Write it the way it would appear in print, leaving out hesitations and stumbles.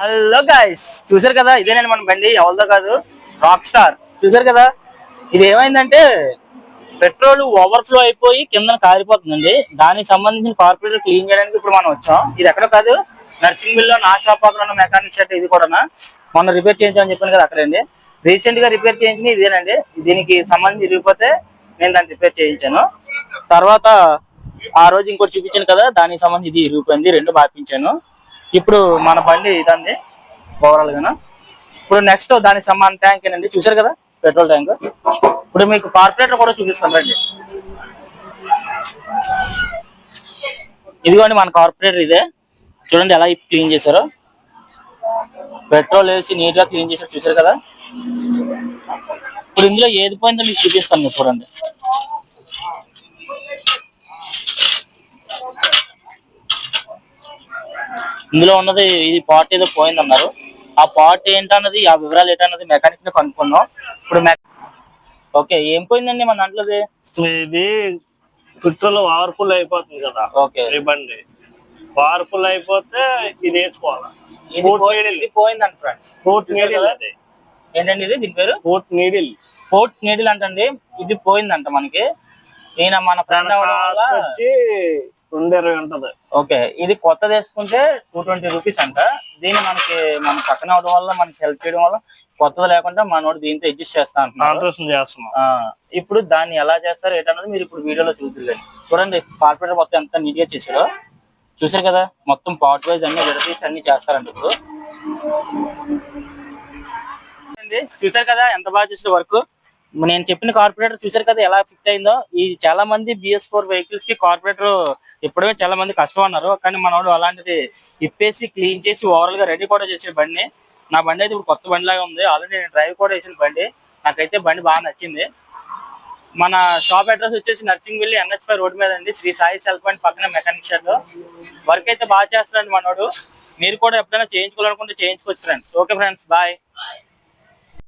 Hello guys, చూసారు కదా ఇదేనండి మన బండి. ఎవరిదో కాదు, రాక్ స్టార్. చూసారు కదా, ఇది ఏమైందంటే పెట్రోల్ ఓవర్ఫ్లో అయిపోయి కింద కారిపోతుందండి. దానికి సంబంధించిన కార్పొరేటర్ క్లీన్ చేయడానికి ఇప్పుడు మనం వచ్చాం. ఇది ఎక్కడ కాదు, నర్సింగ్విల్లో నా షాప్ పక్కన ఉన్న మెకానిక్ షెడ్. ఇది కూడా మొన్న రిపేర్ చేయించామని చెప్పాను కదా, అక్కడండి. రీసెంట్ గా రిపేర్ చేయించిన ఇదేనండి. దీనికి సంబంధించి ఇరిగిపోతే నేను దాన్ని రిపేర్ చేయించాను. తర్వాత ఆ రోజు ఇంకోటి చూపించాను కదా, దానికి సంబంధించి ఇది ఇరిగిపోయింది. రెండు మార్పించాను. ఇప్పుడు మన బండి ఇదండి ఓవరాల్ గా. ఇప్పుడు నెక్స్ట్ దానికి సమాన ట్యాంక్ ఏనండి. చూసారు కదా పెట్రోల్ ట్యాంక్. ఇప్పుడు మీకు కార్పొరేటర్ కూడా చూపిస్తాను రండి. ఇదిగోండి మన కార్పొరేటర్ ఇదే. చూడండి ఎలా క్లీన్ చేశారో. పెట్రోల్ వేసి నీట్ గా క్లీన్ చేశారు. చూసారు కదా. ఇప్పుడు ఇందులో ఏది పోయిందో మీకు చూపిస్తాను. మీరు చూడండి. ఇందులో ఉన్నది ఇది పార్ట్ ఏదో పోయిందన్నారు. ఆ పార్ట్ ఏంటన్నది, ఆ వివరాలు ఏంటన్నది మెకానిక్ ని కనుక్కున్నాం. ఇప్పుడు ఓకే, ఏం పోయిందండి మన దాంట్లోది? ఇది పెట్రోల్ పవర్ఫుల్ అయిపోతుంది కదా. ఓకే, బండి పవర్ఫుల్ అయిపోతే ఇది వేసుకోవాలి. ఇది పోయిందండి ఫ్రెండ్స్. ఏంటండి ఇది? దీని పేరు పోర్ట్ నీడిల్ అంటండి. ఇది పోయిందంట మనకి. ఈయన మన ఫ్రెండ్ వచ్చి 220 ఉంటది. ఓకే, ఇది కొత్తది వేసుకుంటే 220 రూపీస్ అంట. దీన్ని మనకి మన పక్కన అవడం వల్ల, మనకి హెల్ప్ చేయడం వల్ల కొత్తది లేకుండా మనోడు దీంతో అడ్జస్ట్ చేస్తున్నాం. ఇప్పుడు దాన్ని ఎలా చేస్తారు ఏంటన్నది మీరు ఇప్పుడు వీడియోలో చూద్దరు. చూడండి కార్పొరేటర్ మొత్తం ఎంత నీట్ గా చేసారో. చూసారు కదా, మొత్తం పార్ట్ వైజ్ అన్ని విడతీసి అన్ని చేస్తారంట. ఇప్పుడు చూసారు కదా ఎంత బాగా చేసిన వర్క్. నేను చెప్పిన కార్పొరేటర్ చూసారు కదా ఎలా ఫిట్ అయిందో. ఈ చాలా మంది BS4 వెహికల్స్ కి కార్పొరేటర్ ఇప్పుడే చాలా మంది కష్టం అన్నారు. కానీ మనోడు అలాంటిది ఇప్పేసి క్లీన్ చేసి ఓవరాల్ గా రెడీ కూడా చేసే బండి. నా బండి అయితే ఇప్పుడు కొత్త బండి లాగా ఉంది. ఆల్రెడీ నేను డ్రైవ్ కూడా చేసిన బండి. నాకైతే బండి బాగా నచ్చింది. మన షాప్ అడ్రస్ వచ్చేసి నర్సింగ్విల్ NH5 రోడ్ మీద అండి. శ్రీ సాయి సెల్ పాయింట్ పక్కన మెకానిక్ షెడ్. వర్క్ అయితే బాగా చేస్తున్నాడు మనోడు. మీరు కూడా ఎప్పుడైనా చేయించుకోవాలనుకుంటే చేయించుకోవచ్చు ఫ్రెండ్స్. Okay friends, bye.